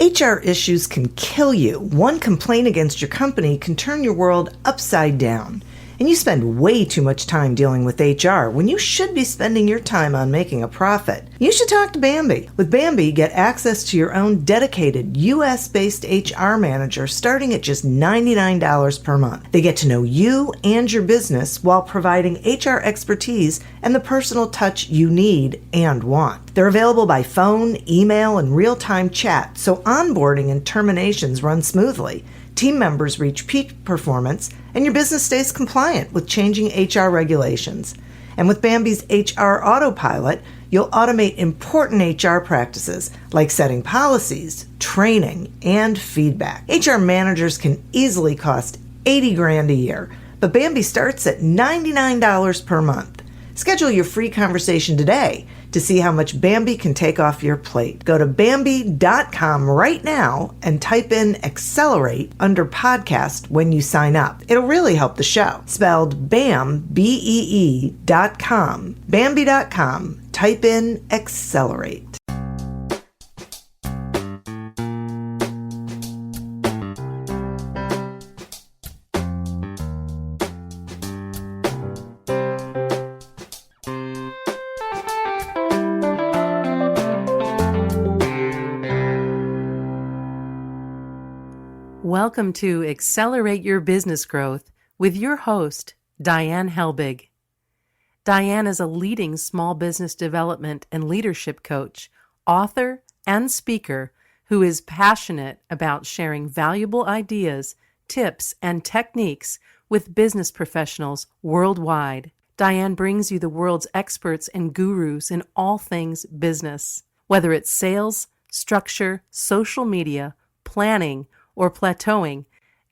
HR issues can kill you. One complaint against your company can turn your world upside down. And you spend way too much time dealing with HR when you should be spending your time on making a profit. You should talk to Bambi. With Bambi, get access to your own dedicated US-based HR manager starting at just $99 per month. They get to know you and your business while providing HR expertise and the personal touch you need and want. They're available by phone, email, and real-time chat, so onboarding and terminations run smoothly. Team members reach peak performance, and your business stays compliant with changing HR regulations. And with Bambi's HR Autopilot, you'll automate important HR practices like setting policies, training, and feedback. HR managers can easily cost $80,000 a year, but Bambi starts at $99 per month. Schedule your free conversation today to see how much Bambi can take off your plate. Go to Bambi.com right now and type in Accelerate under podcast when you sign up. It'll really help the show. Spelled BAM, BEE.com. Bambi.com. Type in Accelerate. Welcome to Accelerate Your Business Growth with your host, Diane Helbig. Diane is a leading small business development and leadership coach, author, and speaker who is passionate about sharing valuable ideas, tips, and techniques with business professionals worldwide. Diane brings you the world's experts and gurus in all things business. Whether it's sales, structure, social media, planning, or plateauing,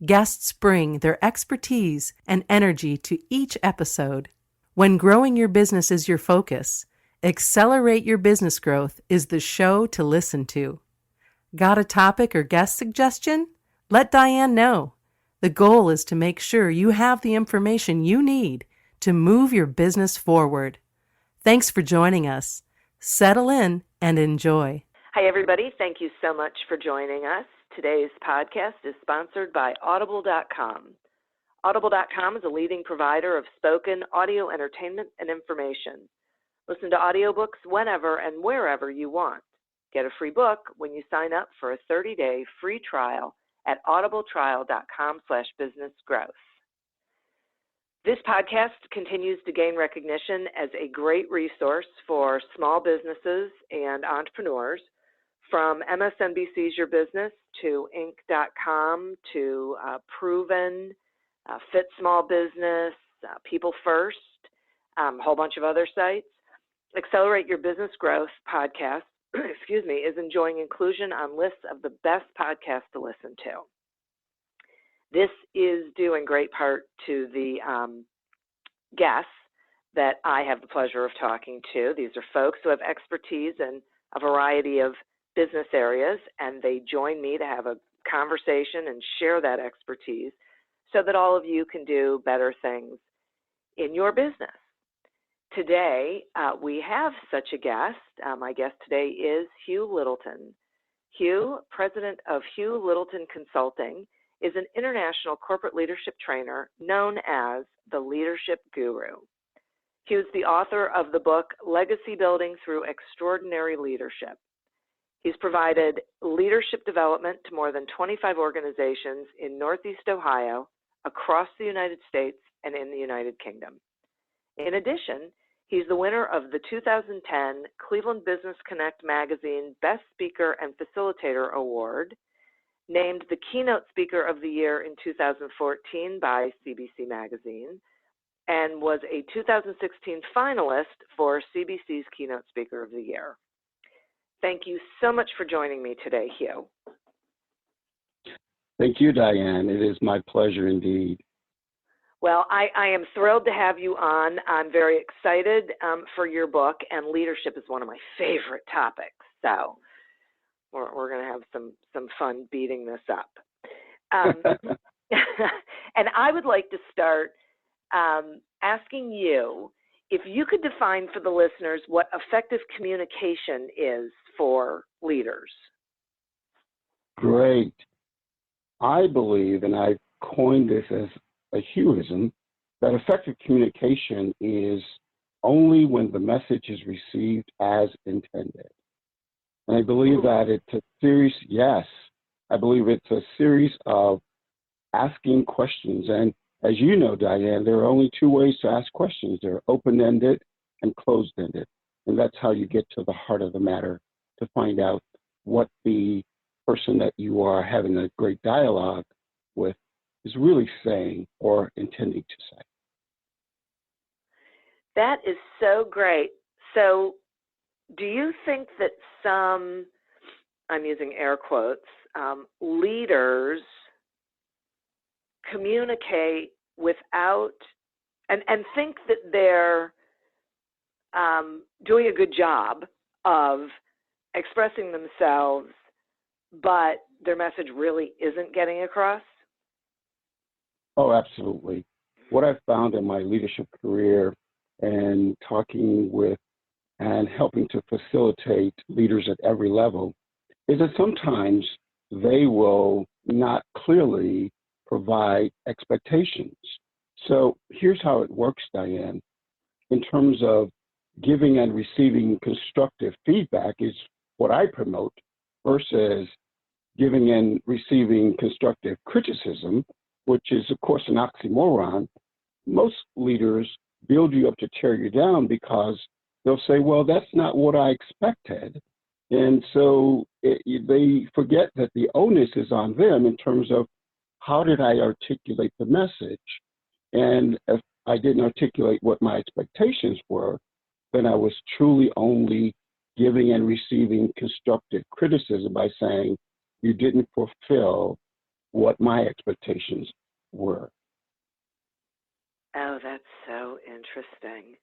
guests bring their expertise and energy to each episode. When growing your business is your focus, Accelerate Your Business Growth is the show to listen to. Got a topic or guest suggestion? Let Diane know. The goal is to make sure you have the information you need to move your business forward. Thanks for joining us. Settle in and enjoy. Hi, everybody. Thank you so much for joining us. Today's podcast is sponsored by Audible.com. Audible.com is a leading provider of spoken audio entertainment and information. Listen to audiobooks whenever and wherever you want. Get a free book when you sign up for a 30-day free trial at audibletrial.com/businessgrowth. This podcast continues to gain recognition as a great resource for small businesses and entrepreneurs, from MSNBC's Your Business to Inc.com to Proven, Fit Small Business, People First, a whole bunch of other sites. Accelerate Your Business Growth podcast, is enjoying inclusion on lists of the best podcasts to listen to. This is due in great part to the guests that I have the pleasure of talking to. These are folks who have expertise in a variety of business areas, and they join me to have a conversation and share that expertise so that all of you can do better things in your business. Today, we have such a guest. My guest today is Hugh Littleton. Hugh, president of Hugh Littleton Consulting, is an international corporate leadership trainer known as the Leadership Guru. Hugh is the author of the book Legacy Building Through Extraordinary Leadership. He's provided leadership development to more than 25 organizations in Northeast Ohio, across the United States, and in the United Kingdom. In addition, he's the winner of the 2010 Cleveland Business Connect Magazine Best Speaker and Facilitator Award, named the Keynote Speaker of the Year in 2014 by CBC Magazine, and was a 2016 finalist for CBC's Keynote Speaker of the Year. Thank you so much for joining me today, Hugh. Thank you, Diane. It is my pleasure indeed. Well, I am thrilled to have you on. I'm very excited for your book, and leadership is one of my favorite topics. So we're going to have some fun beating this up. And I would like to start asking you if you could define for the listeners what effective communication is for leaders. great. I believe, and I coined this as a Hugh'ism, that effective communication is only when the message is received as intended. And I believe that it's a series, yes, I believe it's a series of asking questions. And as you know, Diane, there are only two ways to ask questions. They're open-ended and closed-ended. And that's how you get to the heart of the matter, to find out what the person that you are having a great dialogue with is really saying or intending to say. That is so great. So do you think that some, I'm using air quotes, leaders communicate without, and think that they're doing a good job of expressing themselves, but their message really isn't getting across? Oh, absolutely. What I've found in my leadership career and talking with and helping to facilitate leaders at every level is that sometimes they will not clearly provide expectations. So here's how it works, Diane. In terms of giving and receiving constructive feedback is what I promote versus giving and receiving constructive criticism, which is, of course, an oxymoron. Most leaders build you up to tear you down because they'll say, well, that's not what I expected. And so they forget that the onus is on them in terms of how did I articulate the message? And if I didn't articulate what my expectations were, then I was truly only giving and receiving constructive criticism by saying, you didn't fulfill what my expectations were. Oh, that's so interesting.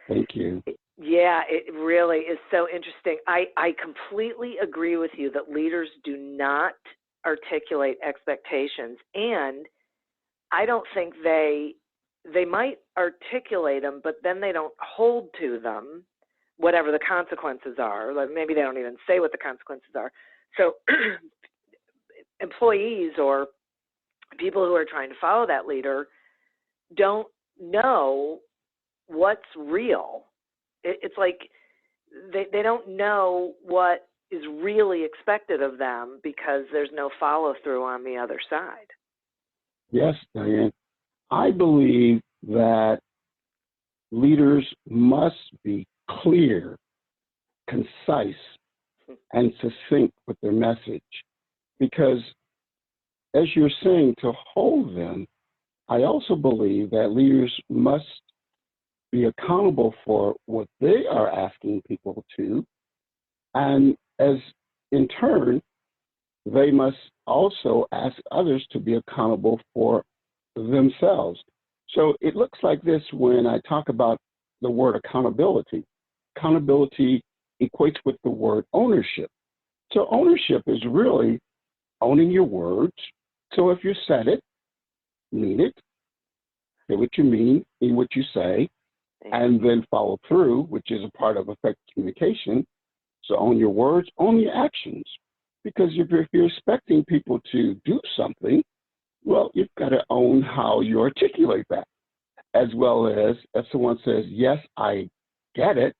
Thank you. Yeah, it really is so interesting. I completely agree with you that leaders do not articulate expectations, and I don't think they might articulate them, but then they don't hold to them, whatever the consequences are. Like maybe they don't even say what the consequences are. So employees or people who are trying to follow that leader don't know what's real. It's like they don't know what is really expected of them because there's no follow through on the other side. Yes, Diane. I believe that leaders must be clear, concise, and succinct with their message. Because as you're saying, to hold them, I also believe that leaders must be accountable for what they are asking people to. And as in turn, they must also ask others to be accountable for themselves. So it looks like this when I talk about the word accountability. Accountability equates with the word ownership. So ownership is really owning your words. So if you said it, mean it, say what you mean what you say, and then follow through, which is a part of effective communication. So own your words, own your actions. Because if you're expecting people to do something, well, you've got to own how you articulate that. As well as if someone says, yes, I get it,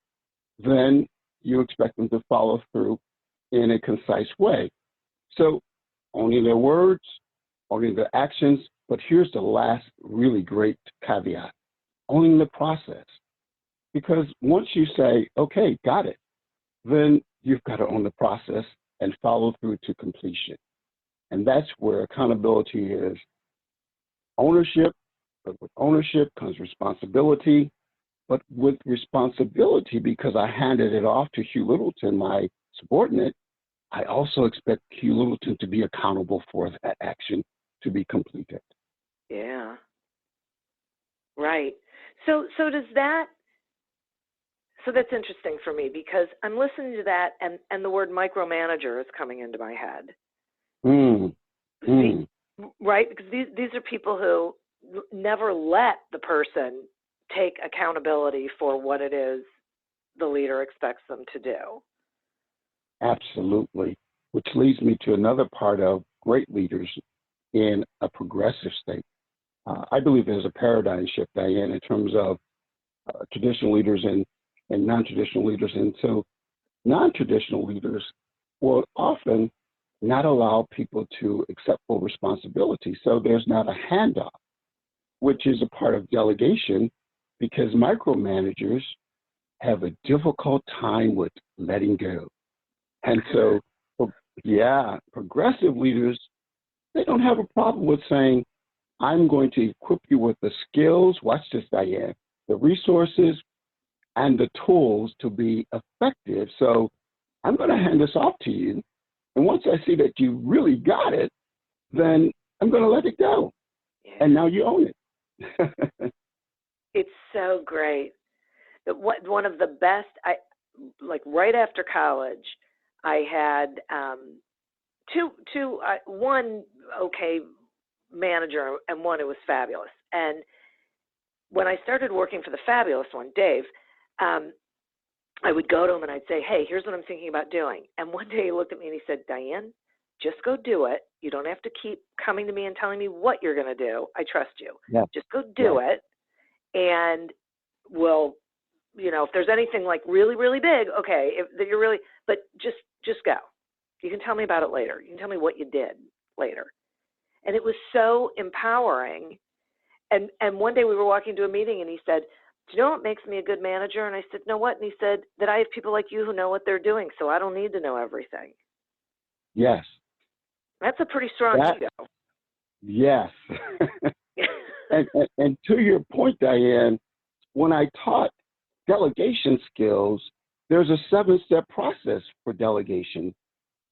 then you expect them to follow through in a concise way. So owning their words, owning their actions, but here's the last really great caveat, owning the process. Because once you say, okay, got it, then you've got to own the process and follow through to completion. And that's where accountability is ownership, but with ownership comes responsibility. But with responsibility, because I handed it off to Hugh Littleton, my subordinate, I also expect Hugh Littleton to be accountable for that action to be completed. Yeah. Right. So does that, so that's interesting for me because I'm listening to that and the word micromanager is coming into my head. Right? Because these are people who never let the person take accountability for what it is the leader expects them to do. Absolutely. which leads me to another part of great leaders in a progressive state. I believe there's a paradigm shift, Diane, in terms of traditional leaders and non-traditional leaders. And so non-traditional leaders will often not allow people to accept full responsibility. So there's not a handoff, which is a part of delegation, because micromanagers have a difficult time with letting go. And so, yeah, progressive leaders, they don't have a problem with saying, I'm going to equip you with the skills, watch this, Diane, the resources and the tools to be effective. So I'm going to hand this off to you. And once I see that you really got it, then I'm going to let it go. Yeah. And now you own it. It's so great. One of the best, right after college, I had one okay manager and one who was fabulous. And when I started working for the fabulous one, Dave, I would go to him and I'd say, hey, here's what I'm thinking about doing. And one day he looked at me and he said, Diane, just go do it. You don't have to keep coming to me and telling me what you're going to do. I trust you. Yeah. Just go do it. And we'll, if there's anything like really, really big, okay, but just go. You can tell me about it later. You can tell me what you did later. And it was so empowering. And one day we were walking to a meeting and he said, do you know what makes me a good manager? And I said, no, what? And he said that I have people like you who know what they're doing, so I don't need to know everything. Yes. That's a pretty strong ego. Yes. and to your point, Diane, when I taught delegation skills, there's a 7-step process for delegation.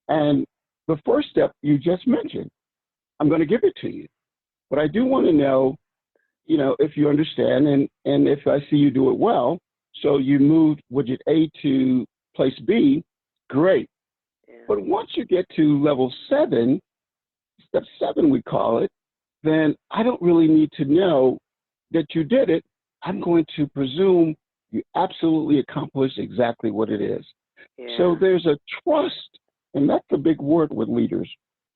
And the first step you just mentioned, I'm going to give it to you. But I do want to know, if you understand and if I see you do it well. So you moved widget A to place B, great. Yeah. But once you get to level 7, step 7 we call it, then I don't really need to know that you did it. I'm going to presume you absolutely accomplished exactly what it is. Yeah. So there's a trust, and that's a big word with leaders.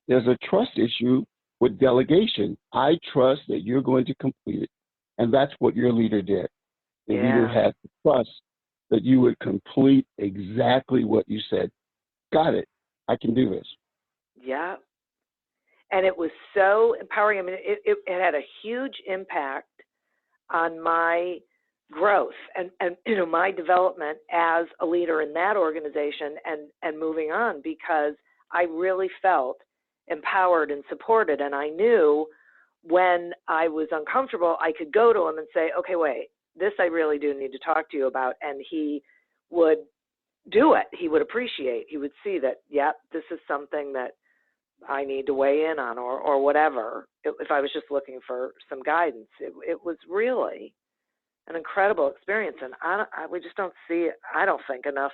There's a trust issue with delegation. I trust that you're going to complete it. And that's what your leader did. The leader had to trust that you would complete exactly what you said. Got it. I can do this. Yeah. And it was so empowering. I mean, it had a huge impact on my growth and my development as a leader in that organization and moving on, because I really felt empowered and supported. And I knew when I was uncomfortable, I could go to him and say, okay, wait, this I really do need to talk to you about. And he would do it. He would appreciate. He would see that, this is something that I need to weigh in on or whatever. If I was just looking for some guidance, it was really an incredible experience. And we just don't see, I don't think, enough,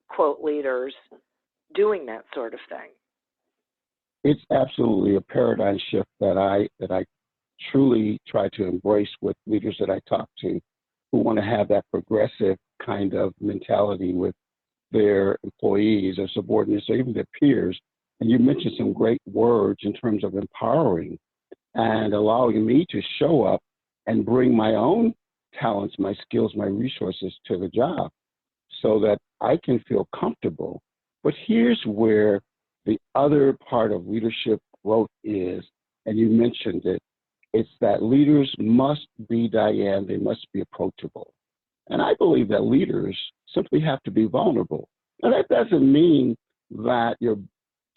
quote, leaders doing that sort of thing. It's absolutely a paradigm shift that I truly try to embrace with leaders that I talk to who want to have that progressive kind of mentality with their employees or subordinates or even their peers. And you mentioned some great words in terms of empowering and allowing me to show up and bring my own talents, my skills, my resources to the job so that I can feel comfortable. But here's where the other part of leadership growth is, and you mentioned it, it's that leaders must be, Diane, they must be approachable. And I believe that leaders simply have to be vulnerable. Now, that doesn't mean that you're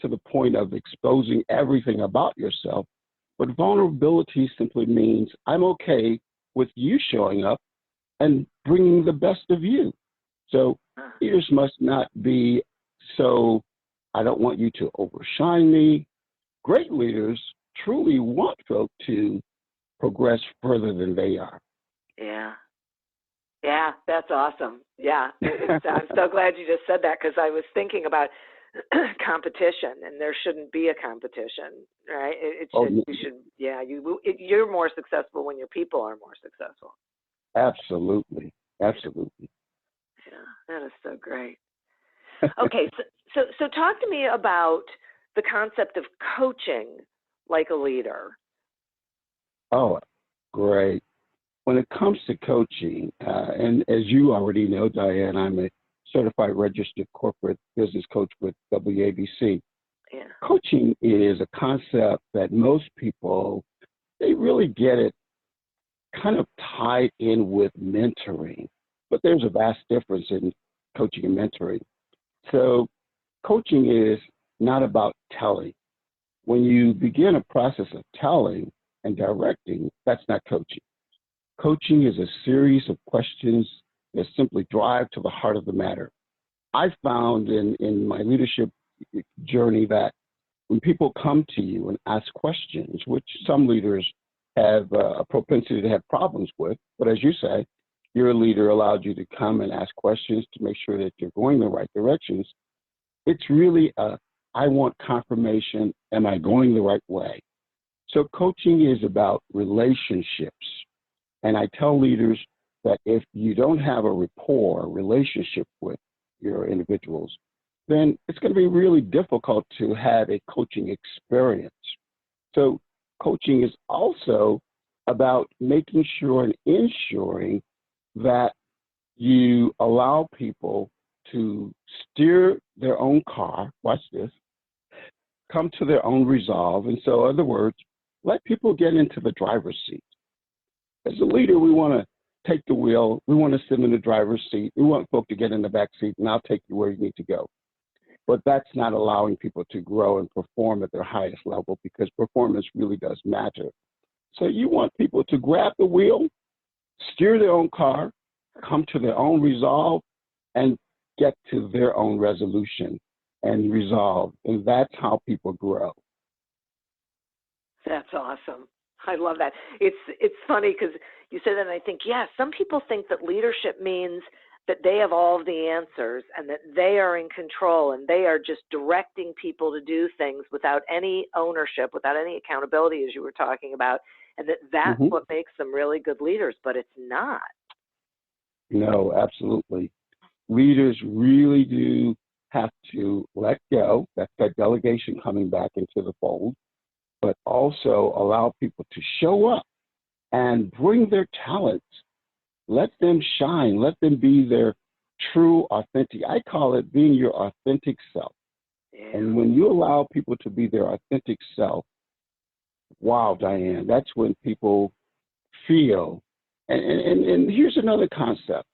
to the point of exposing everything about yourself, but vulnerability simply means I'm okay with you showing up and bringing the best of you. So leaders must not be so, I don't want you to overshine me. Great leaders truly want folk to progress further than they are. Yeah. Yeah, that's awesome. Yeah, I'm so glad you just said that, because I was thinking about competition, and there shouldn't be a competition, right? You're more successful when your people are more successful. Absolutely. Yeah, that is so great. Okay, So talk to me about the concept of coaching like a leader. Oh, great. When it comes to coaching, and as you already know, Diane, I'm a certified registered corporate business coach with WABC. Yeah. Coaching is a concept that most people, they really get it kind of tied in with mentoring, but there's a vast difference in coaching and mentoring. So coaching is not about telling. When you begin a process of telling and directing, that's not coaching. Coaching is a series of questions that simply drive to the heart of the matter. I found in my leadership journey that when people come to you and ask questions, which some leaders have a propensity to have problems with, but as you say, your leader allowed you to come and ask questions to make sure that you're going the right directions. It's really I want confirmation, am I going the right way? So coaching is about relationships. And I tell leaders that if you don't have a rapport, a relationship with your individuals, then it's going to be really difficult to have a coaching experience. So coaching is also about making sure and ensuring that you allow people to steer their own car, watch this, come to their own resolve. And so, in other words, let people get into the driver's seat. As a leader, we want to take the wheel. We want to sit in the driver's seat. We want folk to get in the back seat, and I'll take you where you need to go. But that's not allowing people to grow and perform at their highest level, because performance really does matter. So you want people to grab the wheel, steer their own car, come to their own resolve, and get to their own resolution and resolve. And that's how people grow. That's awesome. I love that. It's funny because you say that and I think, yeah, some people think that leadership means that they have all of the answers and that they are in control and they are just directing people to do things without any ownership, without any accountability, as you were talking about, and that's what makes them really good leaders, but it's not. No, absolutely. Leaders really do have to let go. That's that delegation coming back into the fold, but also allow people to show up and bring their talents. Let them shine. Let them be their true, authentic. I call it being your authentic self. Yeah. And when you allow people to be their authentic self, wow, Diane, that's when people feel. And here's another concept.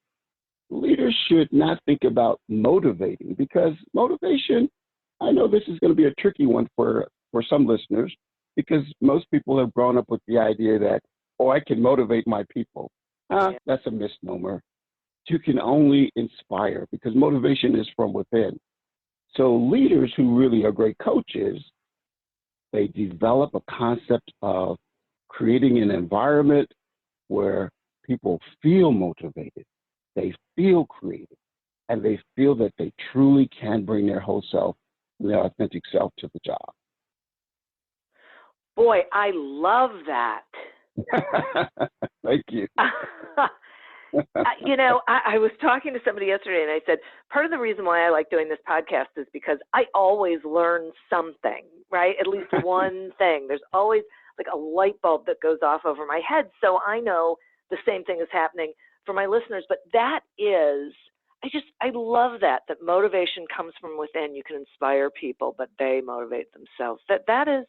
Leaders should not think about motivating, because motivation, I know this is going to be a tricky one for some listeners, because most people have grown up with the idea that, oh, I can motivate my people. That's a misnomer. You can only inspire, because motivation is from within. So leaders who really are great coaches, they develop a concept of creating an environment where people feel motivated, they feel creative, and they feel that they truly can bring their whole self, their authentic self, to the job. Boy, I love that. Thank you. You know, I was talking to somebody yesterday and I said, part of the reason why I like doing this podcast is because I always learn something, right? At least one thing. There's always like a light bulb that goes off over my head. So I know the same thing is happening for my listeners. But that is, I love that motivation comes from within. You can inspire people, but they motivate themselves. That is,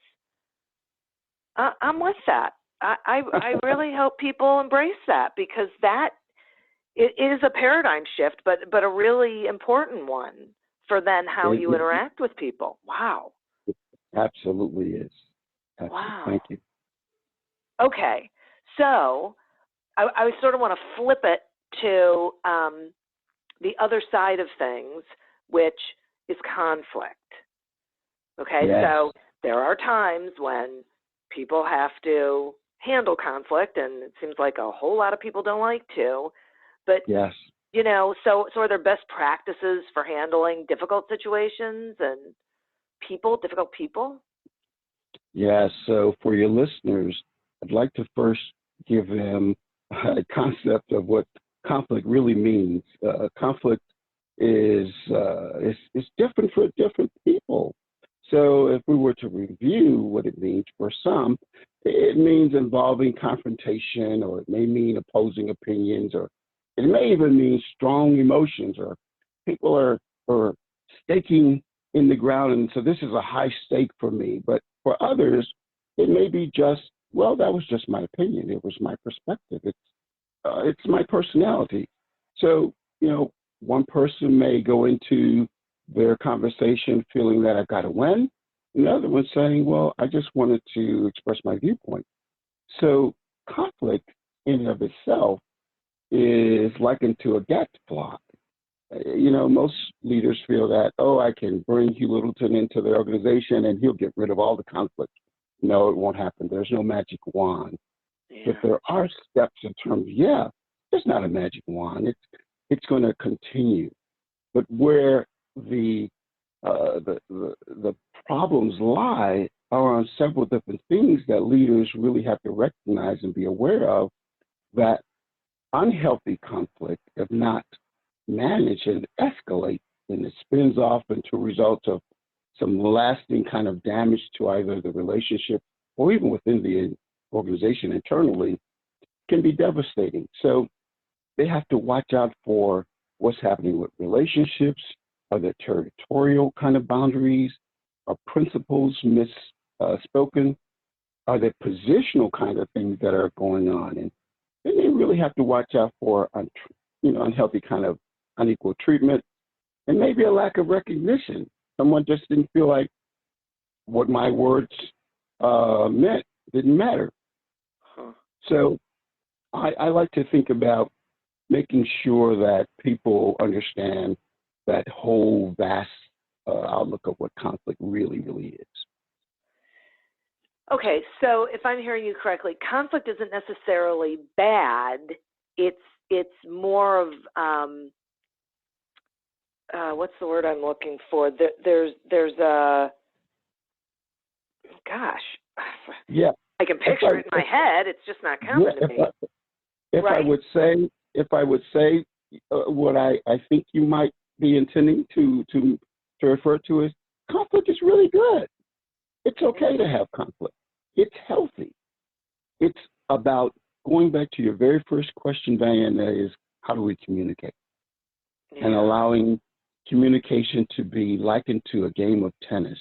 I'm with that. I really hope people embrace that, because that it is a paradigm shift, but a really important one for then how you interact with people. Wow. It absolutely is. Wow. Thank you. Okay. So I sort of want to flip it to the other side of things, which is conflict. Okay. Yes. So there are times when people have to handle conflict, and it seems like a whole lot of people don't like to. But, yes, you know, so are there best practices for handling difficult situations and difficult people? Yes. So for your listeners, I'd like to first give them a concept of what conflict really means. Conflict is different for different people. So if we were to review what it means for some, it means involving confrontation, or it may mean opposing opinions, or it may even mean strong emotions, or people are staking in the ground, and so this is a high stake for me. But for others, it may be just, well, that was just my opinion. It was my perspective. It's my personality. So, one person may go into their conversation feeling that I've got to win. Another one saying, well, I just wanted to express my viewpoint. So conflict in and of itself is likened to a gadfly. Most leaders feel that, I can bring Hugh Littleton into the organization and he'll get rid of all the conflict. No, it won't happen. There's no magic wand. Yeah. But there are steps in terms, there's not a magic wand. It's going to continue. But where the problems lie are on several different things that leaders really have to recognize and be aware of, that unhealthy conflict, if not managed and escalate, and it spins off into results of some lasting kind of damage to either the relationship or even within the organization internally, can be devastating. So they have to watch out for what's happening with relationships. Are there territorial kind of boundaries? Are principles misspoken? Are there positional kind of things that are going on? And they really have to watch out for unhealthy kind of unequal treatment, and maybe a lack of recognition. Someone just didn't feel like what my words didn't matter. Huh. So I like to think about making sure that people understand that whole vast outlook of what conflict really, really is. Okay, so if I'm hearing you correctly, conflict isn't necessarily bad. It's more of what's the word I'm looking for? There's a Yeah. I can picture it in my head. It's just not coming to me. If I would say what I think you might be intending to refer to as conflict is really good. It's okay to have conflict. It's healthy. It's about going back to your very first question, Diane, that is, how do we communicate? Yeah. And allowing communication to be likened to a game of tennis.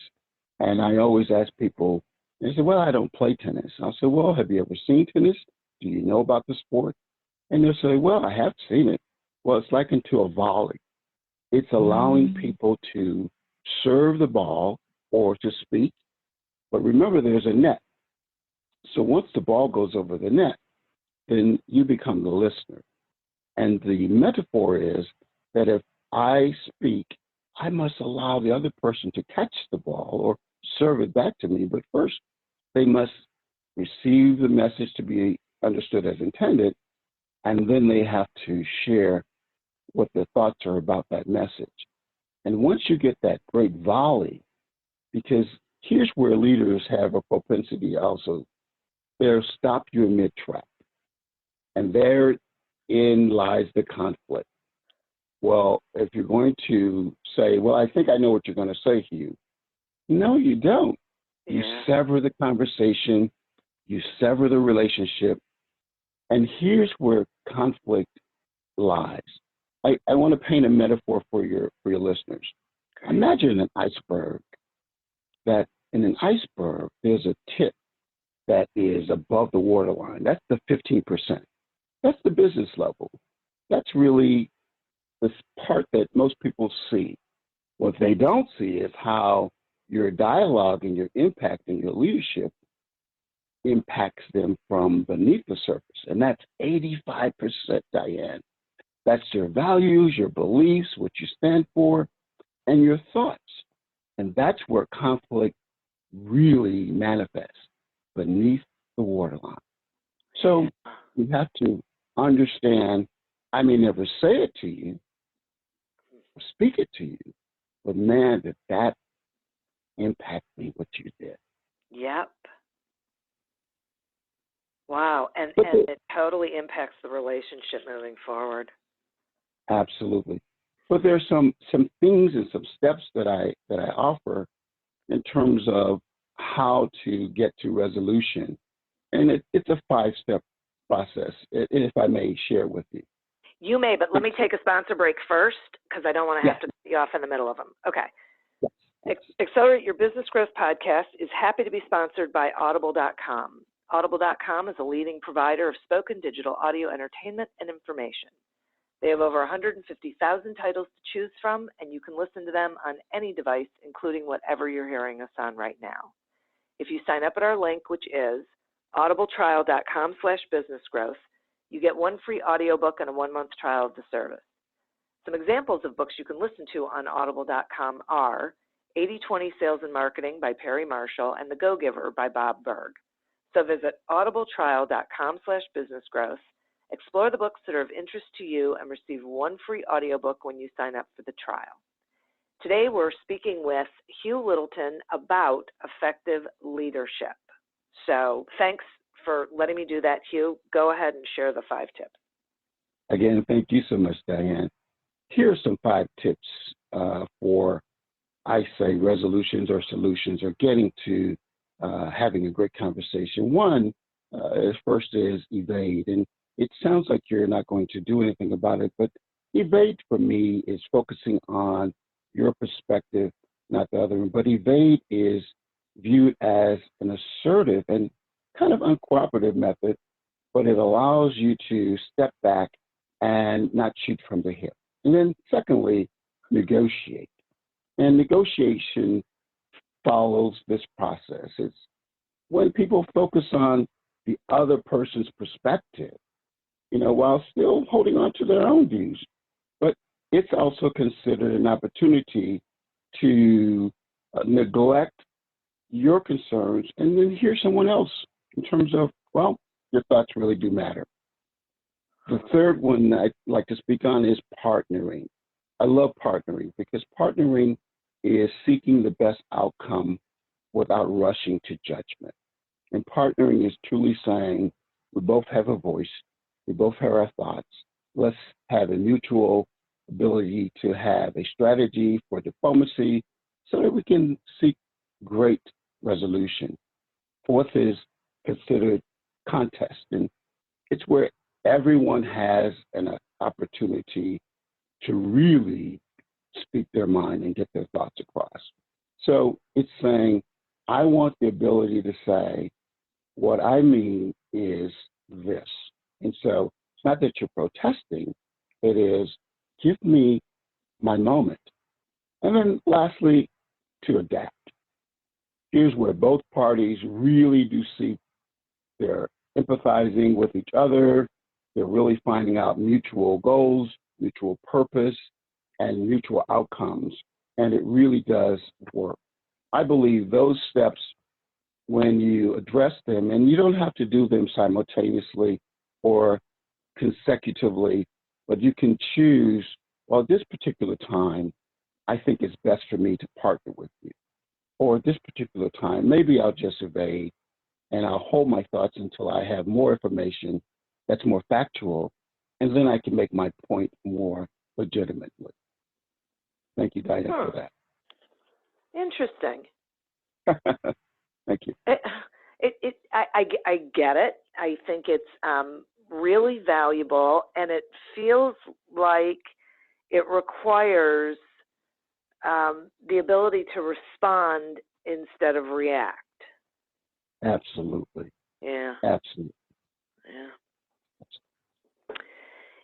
And I always ask people, they say, well, I don't play tennis. I'll say, well, have you ever seen tennis? Do you know about the sport? And they'll say, well, I have seen it. Well, it's likened to a volley. It's allowing people to serve the ball or to speak. But remember, there's a net. So once the ball goes over the net, then you become the listener. And the metaphor is that if I speak, I must allow the other person to catch the ball or serve it back to me. But first, they must receive the message to be understood as intended, and then they have to share what their thoughts are about that message. And once you get that great volley, because here's where leaders have a propensity also, they'll stop you in mid-track. And therein lies the conflict. Well, if you're going to say, well, I think I know what you're going to say, Hugh. No, you don't. You sever the conversation, you sever the relationship, and here's where conflict lies. I want to paint a metaphor for your listeners. Imagine an iceberg. That in an iceberg, there's a tip that is above the waterline. That's the 15%. That's the business level. That's really the part that most people see. What they don't see is how your dialogue and your impact and your leadership impacts them from beneath the surface. And that's 85%, Diane. That's your values, your beliefs, what you stand for, and your thoughts. And that's where conflict really manifests, beneath the waterline. So you have to understand, I may never say it to you, or speak it to you, but man, that impacted me, what you did. Yep. Wow. And it totally impacts the relationship moving forward. Absolutely. But there's some things and some steps that I offer in terms of how to get to resolution. And it's a 5-step process, if I may share with you. You may, but let me take a sponsor break first because I don't want to have to cut you off in the middle of them. Okay. Yes. Accelerate Your Business Growth podcast is happy to be sponsored by Audible.com. Audible.com is a leading provider of spoken digital audio entertainment and information. They have over 150,000 titles to choose from, and you can listen to them on any device, including whatever you're hearing us on right now. If you sign up at our link, which is audibletrial.com/businessgrowth, you get 1 free audiobook and a 1-month trial of the service. Some examples of books you can listen to on audible.com are 80/20 Sales and Marketing by Perry Marshall and The Go-Giver by Bob Berg. So visit audibletrial.com/businessgrowth, explore the books that are of interest to you, and receive 1 free audiobook when you sign up for the trial. Today we're speaking with Hugh Littleton about effective leadership. So thanks for letting me do that, Hugh. Go ahead and share the 5 tips. Again, thank you so much, Diane. Here are some 5 tips for, I say, resolutions or solutions or getting to having a great conversation. One, first is evade. And it sounds like you're not going to do anything about it, but evade for me is focusing on your perspective, not the other one. But evade is viewed as an assertive and kind of uncooperative method, but it allows you to step back and not shoot from the hip. And then secondly, negotiate. And negotiation follows this process. It's when people focus on the other person's perspective, while still holding on to their own views. But it's also considered an opportunity to neglect your concerns and then hear someone else in terms of, well, your thoughts really do matter. The third one I'd like to speak on is partnering. I love partnering because partnering is seeking the best outcome without rushing to judgment. And partnering is truly saying, we both have a voice, we both have our thoughts. Let's have a mutual ability to have a strategy for diplomacy so that we can seek great resolution. Fourth is considered contest, and it's where everyone has an opportunity to really speak their mind and get their thoughts across. So it's saying, I want the ability to say, what I mean is this. And so it's not that you're protesting, it is, give me my moment. And then lastly, to adapt. Here's where both parties really do see they're empathizing with each other, they're really finding out mutual goals, mutual purpose, and mutual outcomes. And it really does work. I believe those steps, when you address them, and you don't have to do them simultaneously or consecutively, but you can choose, well, this particular time, I think it's best for me to partner with you. Or at this particular time, maybe I'll just evade and I'll hold my thoughts until I have more information that's more factual, and then I can make my point more legitimately. Thank you, Diane, for that. Interesting. Thank you. I get it. I think it's really valuable, and it feels like it requires the ability to respond instead of react. Absolutely. Yeah. Absolutely. Yeah.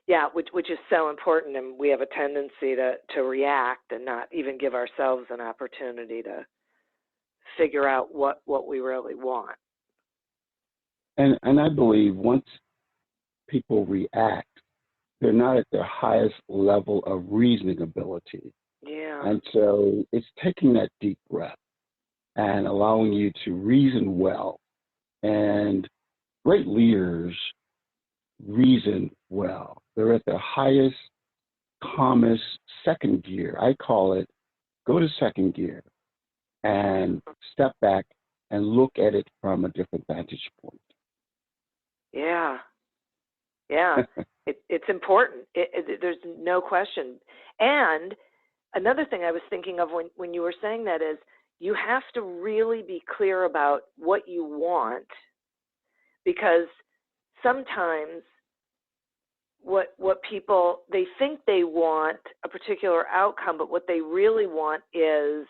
Yeah, which is so important, and we have a tendency to react and not even give ourselves an opportunity to figure out what we really want. And I believe once people react, they're not at their highest level of reasoning ability. Yeah. And so it's taking that deep breath and allowing you to reason well. And great leaders reason well. They're at their highest, calmest second gear. I call it go to second gear and step back and look at it from a different vantage point. Yeah. Yeah, it's important. There's no question. And another thing I was thinking of when you were saying that is you have to really be clear about what you want, because sometimes what people, they think they want a particular outcome, but what they really want is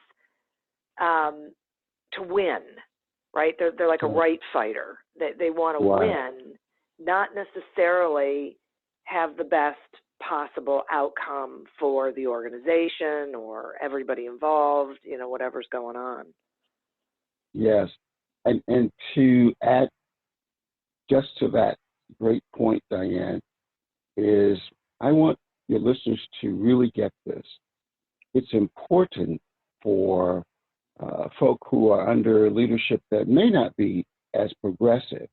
to win, right? They're like a right fighter. They want to win, not necessarily have the best possible outcome for the organization or everybody involved, whatever's going on. Yes. And to add just to that great point, Diane, is I want your listeners to really get this. It's important for folk who are under leadership that may not be as progressive,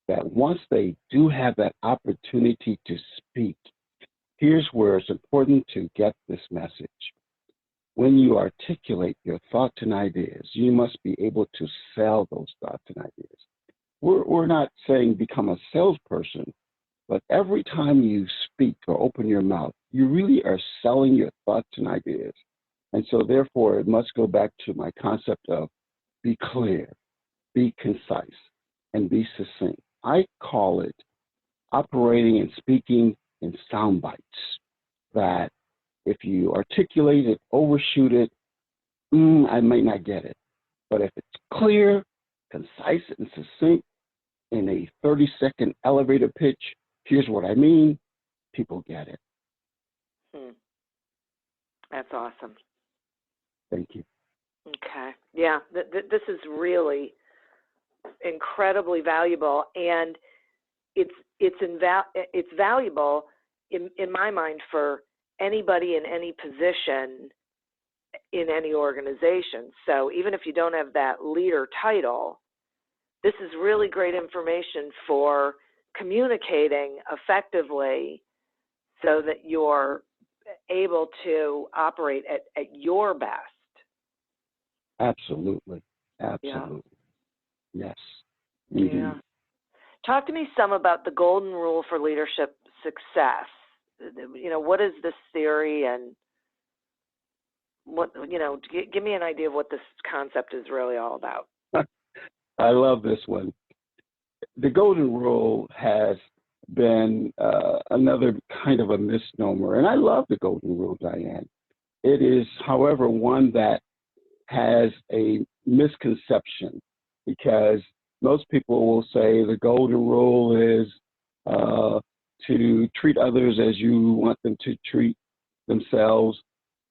that once they do have that opportunity to speak, here's where it's important to get this message. When you articulate your thoughts and ideas, you must be able to sell those thoughts and ideas. We're not saying become a salesperson, but every time you speak or open your mouth, you really are selling your thoughts and ideas. And so therefore, it must go back to my concept of be clear, be concise, and be succinct. I call it operating and speaking in sound bites, that if you articulate it, overshoot it, I might not get it. But if it's clear, concise, and succinct in a 30-second elevator pitch, here's what I mean, people get it. That's awesome. Thank you. Okay. Yeah, this is really incredibly valuable, and it's valuable in my mind for anybody in any position in any organization. So even if you don't have that leader title, this is really great information for communicating effectively so that you're able to operate at your best. Absolutely. Absolutely. Yeah. Yes. Mm-hmm. Yeah. Talk to me some about the golden rule for leadership success. What is this theory, and what, give me an idea of what this concept is really all about. I love this one. The golden rule has been another kind of a misnomer, and I love the golden rule, Diane. It is, however, one that has a misconception, because most people will say the golden rule is to treat others as you want them to treat themselves.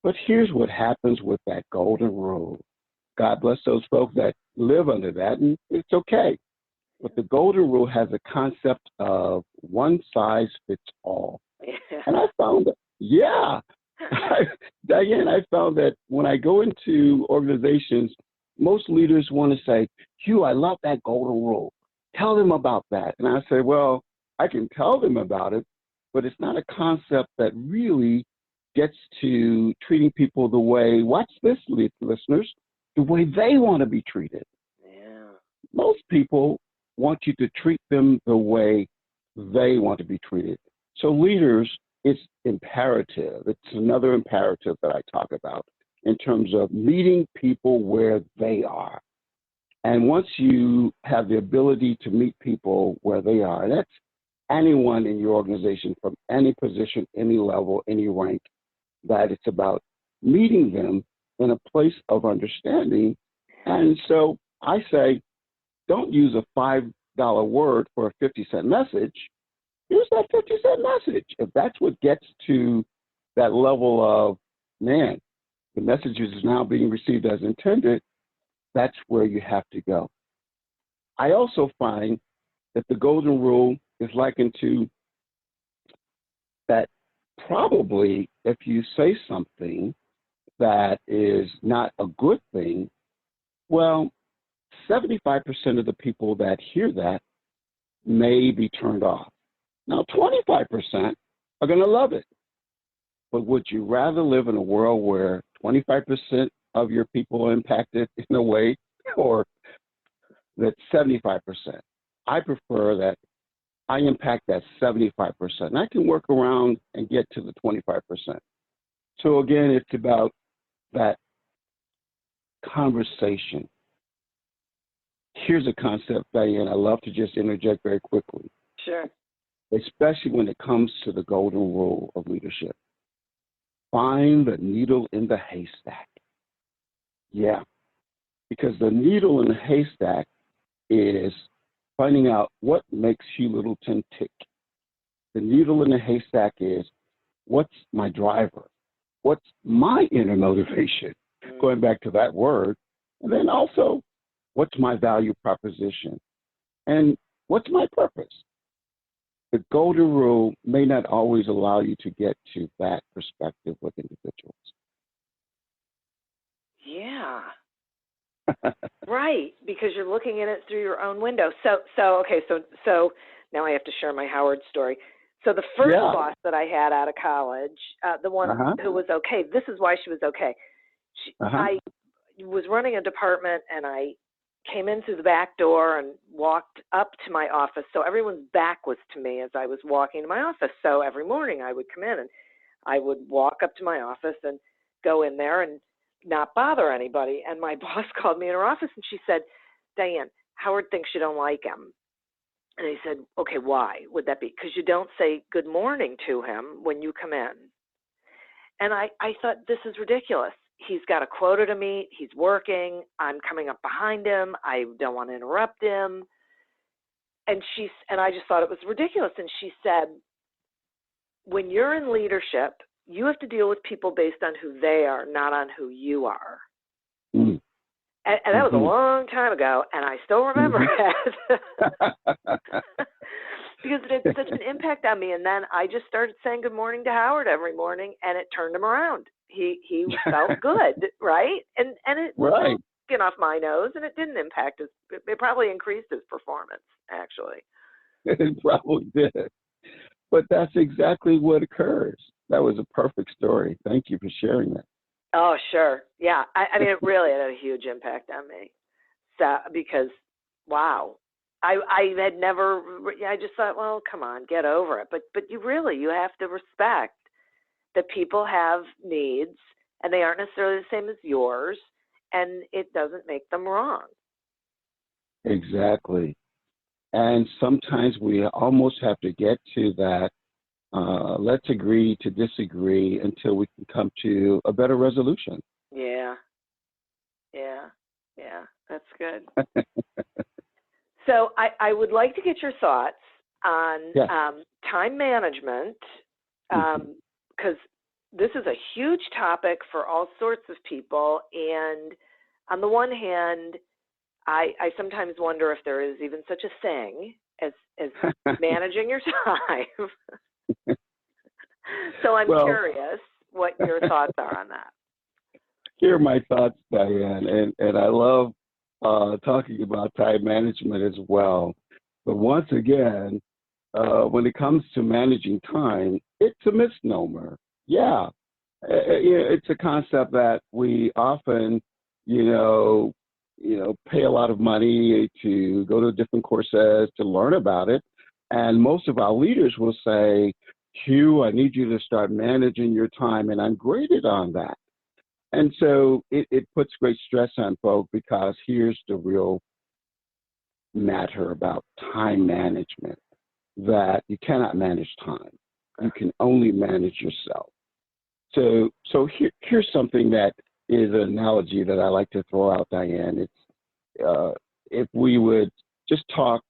But here's what happens with that golden rule. God bless those folks that live under that, and it's okay. But the golden rule has a concept of one size fits all. Yeah. And I found that, Diane, I found that when I go into organizations, most leaders want to say, Hugh, I love that golden rule. Tell them about that. And I say, well, I can tell them about it, but it's not a concept that really gets to treating people the way, watch this, listeners, the way they want to be treated. Yeah. Most people want you to treat them the way they want to be treated. So leaders, it's imperative. It's another imperative that I talk about in terms of meeting people where they are. And once you have the ability to meet people where they are, that's anyone in your organization from any position, any level, any rank, that it's about meeting them in a place of understanding. And so I say, don't use a $5 word for a 50-cent message. Use that 50-cent message. If that's what gets to that level of, man, the message is now being received as intended, that's where you have to go. I also find that the golden rule is likened to that probably if you say something that is not a good thing, well, 75% of the people that hear that may be turned off. Now, 25% are going to love it. But would you rather live in a world where 25% of your people are impacted in a way, or that 75%? I prefer that I impact that 75%. And I can work around and get to the 25%. So again, it's about that conversation. Here's a concept, Diane, I love to just interject very quickly. Sure. Especially when it comes to the golden rule of leadership. Find the needle in the haystack. Yeah, because the needle in the haystack is finding out what makes Hugh Littleton tick. The needle in the haystack is, what's my driver? What's my inner motivation? Going back to that word. And then also, what's my value proposition? And what's my purpose? The golden rule may not always allow you to get to that perspective with individuals. Yeah. Right, because you're looking at it through your own window. So now I have to share my Howard story. So the first boss that I had out of college, the one who was okay, this is why she was okay. I was running a department, and I came in through the back door and walked up to my office. So everyone's back was to me as I was walking to my office. So every morning I would come in and I would walk up to my office and go in there and not bother anybody. And my boss called me in her office and she said, Diane, Howard thinks you don't like him. And I said, okay, why would that be? Because you don't say good morning to him when you come in. And I thought, this is ridiculous. He's got a quota to meet. He's working. I'm coming up behind him. I don't want to interrupt him. And I just thought it was ridiculous. And she said, when you're in leadership, you have to deal with people based on who they are, not on who you are. Mm. And that was a long time ago, and I still remember that. Because it had such an impact on me. And then I just started saying good morning to Howard every morning, and it turned him around. He felt good, right? And it was skin off my nose, and it didn't impact his. It probably increased his performance, actually. It probably did. But that's exactly what occurs. That was a perfect story. Thank you for sharing that. Oh, sure. Yeah. I mean, it really had a huge impact on me. So, because, wow. I had never, I just thought, well, come on, get over it. But you have to respect that people have needs and they aren't necessarily the same as yours, and it doesn't make them wrong. Exactly. And sometimes we almost have to get to that, let's agree to disagree until we can come to a better resolution. Yeah. That's good. So I would like to get your thoughts on time management, because this is a huge topic for all sorts of people. And on the one hand, I sometimes wonder if there is even such a thing as managing your time. So I'm curious what your thoughts are on that. Here are my thoughts, Diane, and I love talking about time management as well. But once again, when it comes to managing time, it's a misnomer. Yeah, it's a concept that we often, pay a lot of money to go to different courses to learn about it. And most of our leaders will say, Hugh, I need you to start managing your time. And I'm graded on that. And so it puts great stress on folks, because here's the real matter about time management, that you cannot manage time. You can only manage yourself. So here's something that is an analogy that I like to throw out, Diane. It's if we would just talk,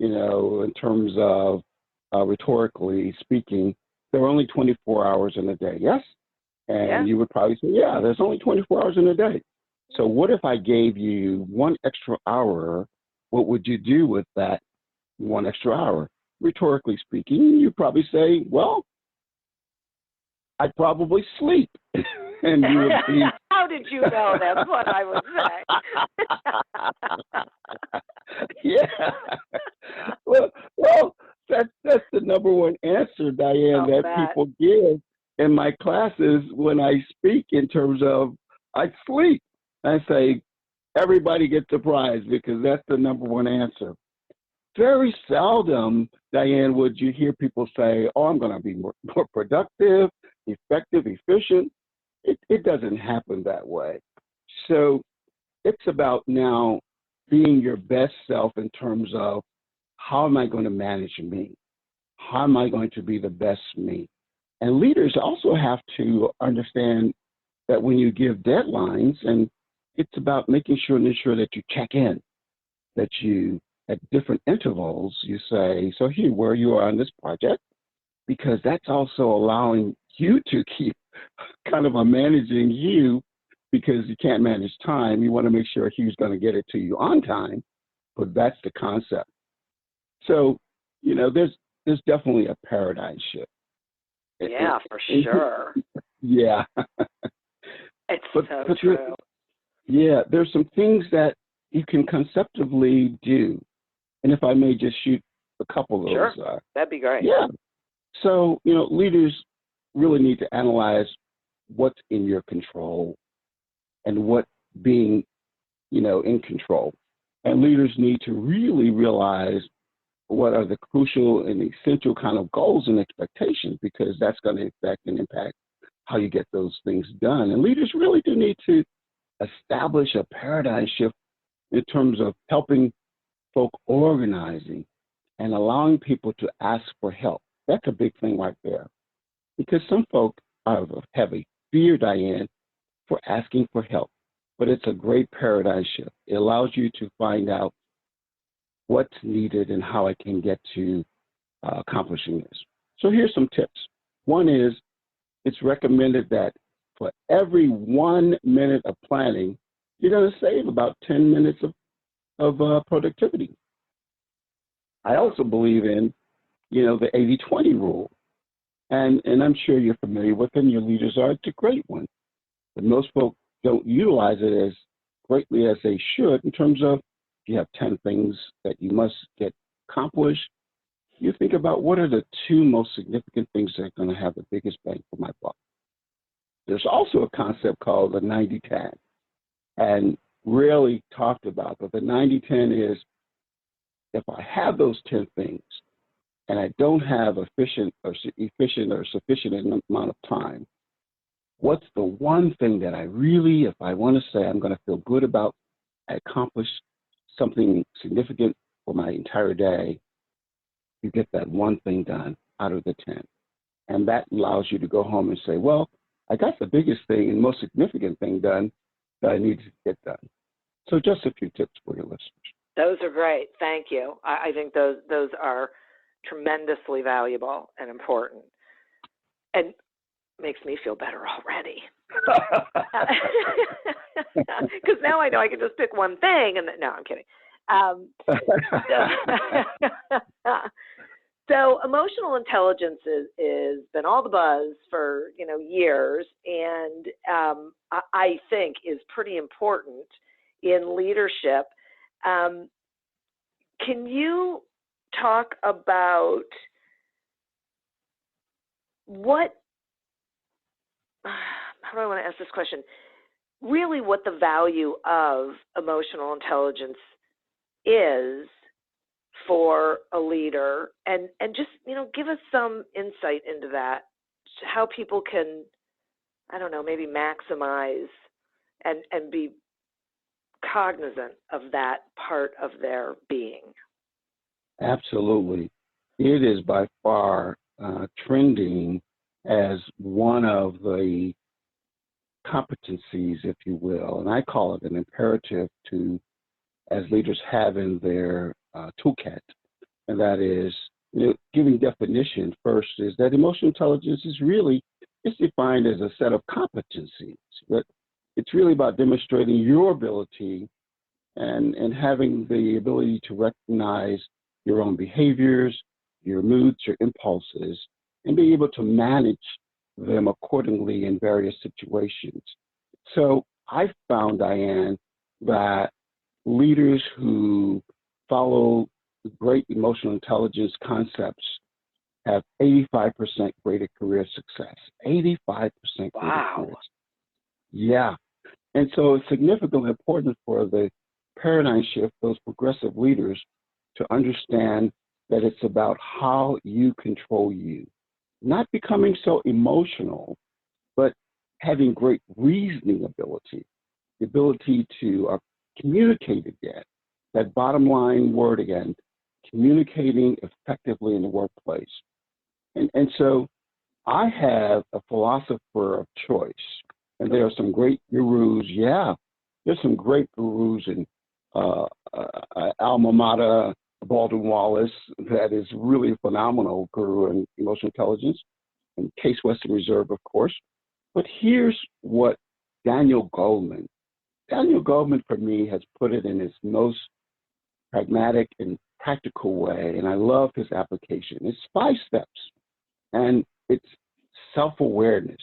in terms of rhetorically speaking, there are only 24 hours in a day, yes? And you would probably say, yeah, there's only 24 hours in a day. So what if I gave you 1 extra hour? What would you do with that 1 extra hour? Rhetorically speaking, you'd probably say, well, I'd probably sleep. And you would be... How did you know? That's what I would say. Yeah. Well, that's the number one answer, Diane, people give in my classes when I speak, in terms of I sleep. I say everybody gets a prize, because that's the number one answer. very seldom, Diane, would you hear people say, oh, I'm going to be more productive, effective, efficient. It doesn't happen that way. So it's about now being your best self in terms of how am I going to manage me? How am I going to be the best me? And leaders also have to understand that when you give deadlines, and it's about making sure and ensure that you check in, that you, at different intervals, you say, so here, where you are on this project, because that's also allowing you to keep kind of managing you, because you can't manage time. You want to make sure Hugh's going to get it to you on time, but that's the concept. So, there's definitely a paradigm shift. Yeah, for sure. Yeah. It's so true. Yeah, there's some things that you can conceptually do. And if I may just shoot a couple of those. Sure, that'd be great. Yeah. So, leaders really need to analyze what's in your control and what being, in control. And leaders need to really realize what are the crucial and essential kind of goals and expectations, because that's going to affect and impact how you get those things done. And leaders really do need to establish a paradigm shift in terms of helping folk organizing and allowing people to ask for help. That's a big thing right there, because some folk have a fear, Diane, for asking for help, but it's a great paradigm shift. It allows you to find out what's needed and how I can get to accomplishing this. So here's some tips. One is, it's recommended that for every 1 minute of planning, you're going to save about 10 minutes of productivity. I also believe in, the 80-20 rule. And I'm sure you're familiar with it, and your leaders are. It's a great one. But most folks don't utilize it as greatly as they should, in terms of, if you have 10 things that you must get accomplished, you think about what are the 2 most significant things that are going to have the biggest bang for my buck. There's also a concept called the 90-10, and rarely talked about, but the 90-10 is, if I have those 10 things and I don't have efficient or sufficient amount of time, what's the one thing that I really, if I want to say I'm going to feel good about, I accomplished something significant for my entire day, you get that one thing done out of the 10. And that allows you to go home and say, well, I got the biggest thing and most significant thing done that I need to get done. So just a few tips for your listeners. Those are great. Thank you. I think those are tremendously valuable and important, and makes me feel better already. Because now I know I can just pick one thing, and no, I'm kidding. So emotional intelligence is been all the buzz for years, and I think is pretty important in leadership. Can you talk about how do I want to ask this question? Really what the value of emotional intelligence is for a leader, and just, give us some insight into that, how people can, I don't know, maybe maximize and be cognizant of that part of their being. Absolutely. It is by far trending as one of the competencies, if you will, and I call it an imperative to, as leaders have in their toolkit, and that is, giving definition first, is that emotional intelligence is really, it's defined as a set of competencies, but it's really about demonstrating your ability and having the ability to recognize your own behaviors, your moods, your impulses, and be able to manage them accordingly in various situations. So I found, Diane, that leaders who follow great emotional intelligence concepts have 85% greater career success. 85% greater career. Yeah. And so it's significantly important for the paradigm shift, those progressive leaders, to understand that it's about how you control you, not becoming so emotional, but having great reasoning ability, the ability to communicate again, that bottom line word again, communicating effectively in the workplace. And so I have a philosopher of choice, and there are some great gurus. Yeah, there's some great gurus in alma mater, Baldwin Wallace, that is really a phenomenal guru in emotional intelligence, and Case Western Reserve, of course. But here's what Daniel Goleman for me has put it in his most pragmatic and practical way, and I love his application. It's 5 steps, and it's self-awareness.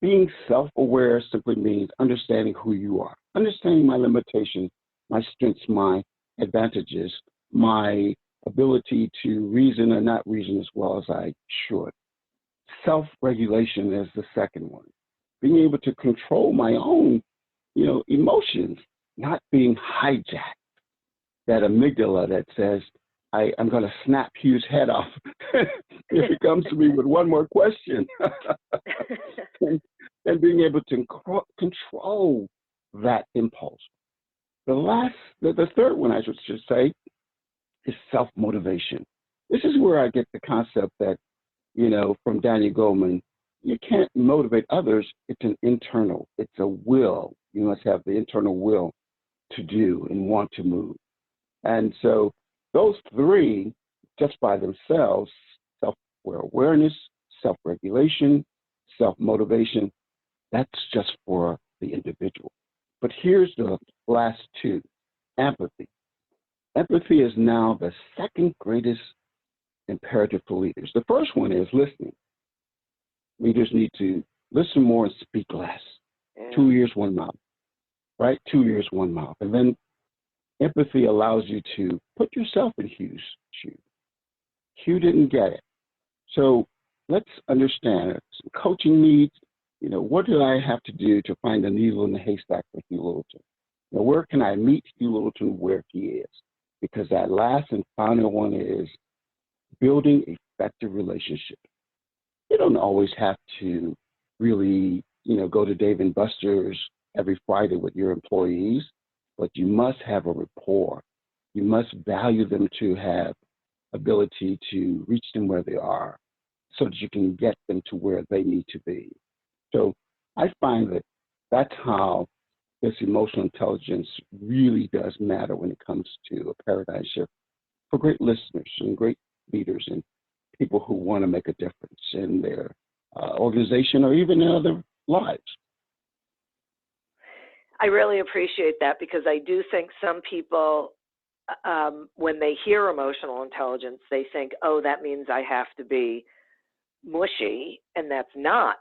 Being self-aware simply means understanding who you are, understanding my limitations, my strengths, my advantages, my ability to reason or not reason as well as I should. Self-regulation is the second one. Being able to control my own, emotions, not being hijacked. That amygdala that says, I'm going to snap Hugh's head off if he comes to me with one more question. and being able to control that impulse. The third one, I should say, is self-motivation. This is where I get the concept that, from Daniel Goleman, you can't motivate others. It's an internal, it's a will. You must have the internal will to do and want to move. And so those 3, just by themselves, self-awareness, self-regulation, self-motivation, that's just for the individual. But here's the last 2, empathy. Empathy is now the second greatest imperative for leaders. The first one is listening. Leaders need to listen more and speak less. 2 ears, 1 mouth, right? 2 ears, 1 mouth. And then empathy allows you to put yourself in Hugh's shoes. Hugh didn't get it. So let's understand some coaching needs. What do I have to do to find the needle in the haystack for Hugh Littleton? Where can I meet Hugh Littleton where he is? Because that last and final one is building effective relationships. You don't always have to really, go to Dave & Buster's every Friday with your employees, but you must have a rapport. You must value them to have ability to reach them where they are so that you can get them to where they need to be. So I find that that's how this emotional intelligence really does matter when it comes to a paradigm shift for great listeners and great leaders and people who want to make a difference in their organization or even in other lives. I really appreciate that, because I do think some people, when they hear emotional intelligence, they think, oh, that means I have to be mushy, and that's not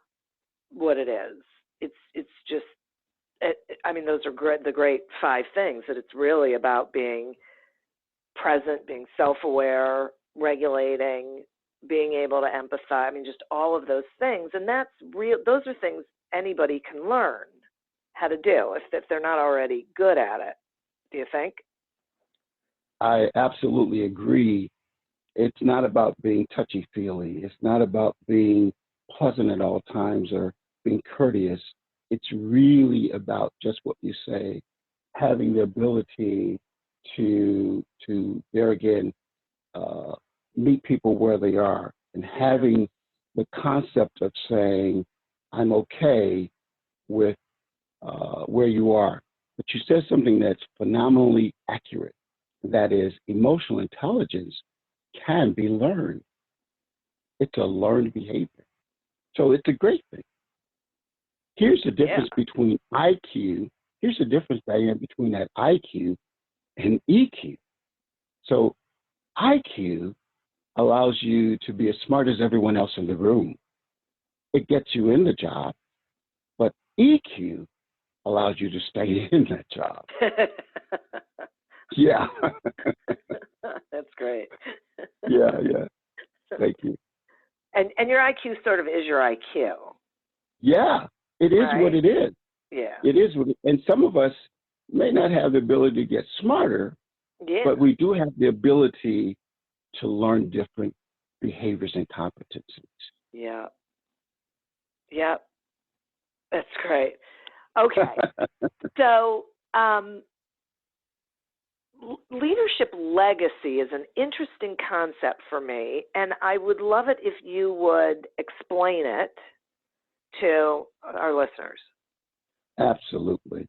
what it is. It's just, those are the great 5 things, that it's really about being present, being self-aware, regulating, being able to empathize, just all of those things. And that's real. Those are things anybody can learn how to do if they're not already good at it. Do you think? I absolutely agree. It's not about being touchy-feely. It's not about being pleasant at all times or being courteous. It's really about just what you say, having the ability to there again, meet people where they are, and having the concept of saying, I'm okay with where you are. But you said something that's phenomenally accurate. That is, emotional intelligence can be learned. It's a learned behavior. So it's a great thing. Here's the difference between IQ. Here's the difference, Diane, between that IQ and EQ. So IQ allows you to be as smart as everyone else in the room. It gets you in the job, but EQ allows you to stay in that job. Yeah. That's great. Yeah. Thank you. And your IQ sort of is your IQ. Yeah, it is right? what it is. Yeah. It is what and some of us may not have the ability to get smarter, Yeah. But we do have the ability to learn different behaviors and competencies. Yeah. Yeah. That's great. Okay. So, leadership legacy is an interesting concept for me, and I would love it if you would explain it to our listeners. Absolutely.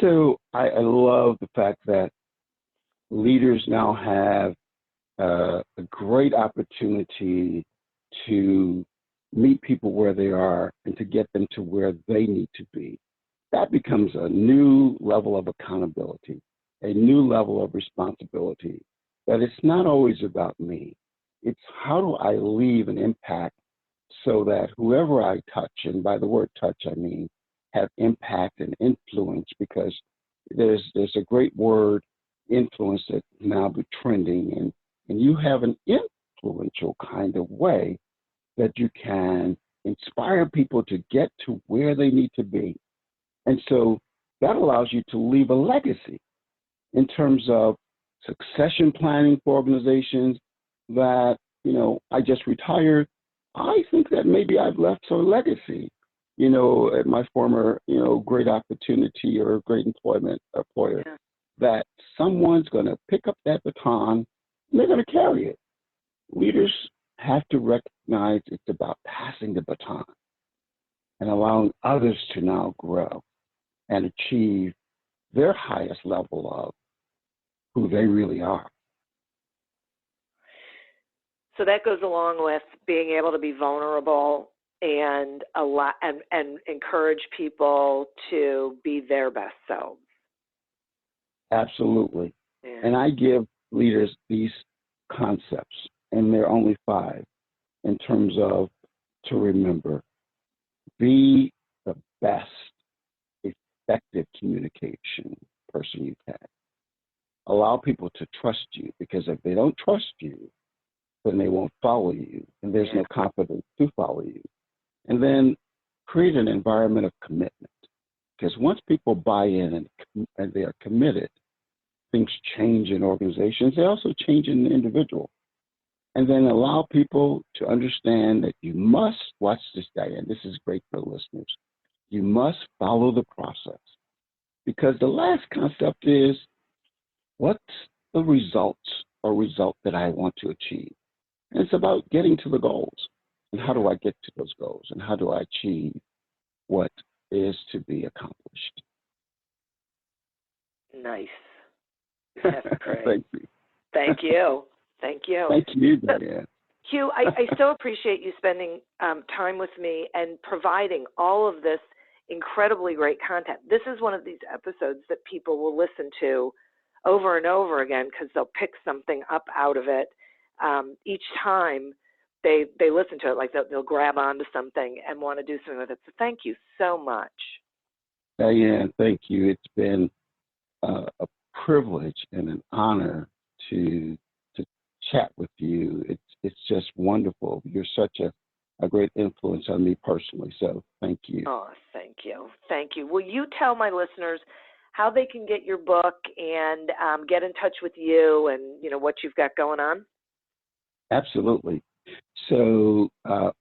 So I love the fact that leaders now have a great opportunity to meet people where they are and to get them to where they need to be. That becomes a new level of accountability, a new level of responsibility, that it's not always about me. It's how do I leave an impact so that whoever I touch, and by the word touch, I mean have impact and influence, because there's a great word, influence, that now be trending, and you have an influential kind of way that you can inspire people to get to where they need to be. And so that allows you to leave a legacy in terms of succession planning for organizations that, I just retired. I think that maybe I've left some legacy, at my former, great opportunity or great employer, Yeah. that someone's going to pick up that baton and they're going to carry it. Leaders have to recognize it's about passing the baton and allowing others to now grow and achieve their highest level of who they really are. So that goes along with being able to be vulnerable and and encourage people to be their best selves. Absolutely. Yeah. And I give leaders these concepts, and they're only 5, in terms of to remember: be the best effective communication person you can. Allow people to trust you, because if they don't trust you, then they won't follow you, and there's no confidence to follow you. And then create an environment of commitment, because once people buy in and they are committed, things change in organizations. They also change in the individual. And then allow people to understand that you must, watch this, Diane, this is great for listeners, you must follow the process. Because the last concept is, what's the result that I want to achieve? And it's about getting to the goals. And how do I get to those goals? And how do I achieve what is to be accomplished? Nice. That's great. Thank you. Thank you. Thank you. Thank you, Diane. Hugh, I so appreciate you spending time with me and providing all of this incredibly great content. This is one of these episodes that people will listen to over and over again, because they'll pick something up out of it each time they listen to it. Like they'll grab onto something and want to do something with it. So thank you so much. Diane, thank you. It's been a privilege and an honor to chat with you. It's just wonderful. You're such a great influence on me personally. So thank you. Oh, thank you. Thank you. Will you tell my listeners how they can get your book and get in touch with you and what you've got going on? Absolutely. So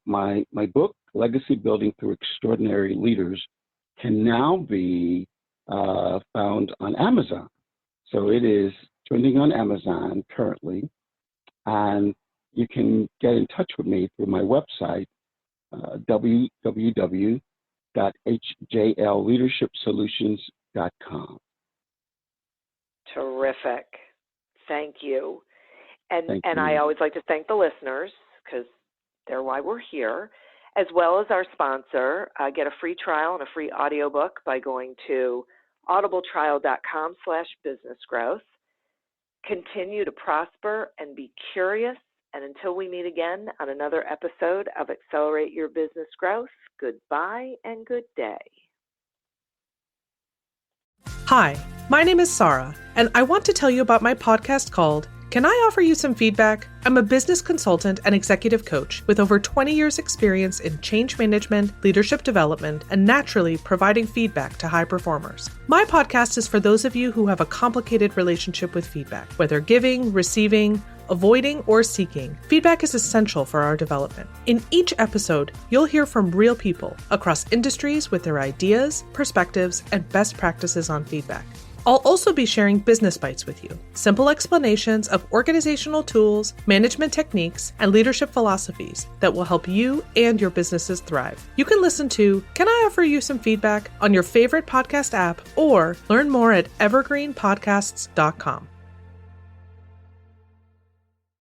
my book, Legacy Building Through Extraordinary Leaders, can now be found on Amazon. So it is trending on Amazon currently, and you can get in touch with me through my website, www.hjlleadershipsolutions.com. Terrific. Thank you. And Thank you. I always like to thank the listeners, because they're why we're here, as well as our sponsor. Get a free trial and a free audiobook by going to audibletrial.com/businessgrowth. Continue to prosper and be curious. And until we meet again on another episode of Accelerate Your Business Growth, goodbye and good day. Hi, my name is Sarah, and I want to tell you about my podcast called Can I offer you some feedback? I'm a business consultant and executive coach with over 20 years experience in change management, leadership development, and naturally providing feedback to high performers. My podcast is for those of you who have a complicated relationship with feedback, whether giving, receiving, avoiding, or seeking. Feedback is essential for our development. In each episode, you'll hear from real people across industries with their ideas, perspectives, and best practices on feedback. I'll also be sharing business bites with you, simple explanations of organizational tools, management techniques, and leadership philosophies that will help you and your businesses thrive. You can listen to Can I Offer You Some Feedback on your favorite podcast app or learn more at evergreenpodcasts.com.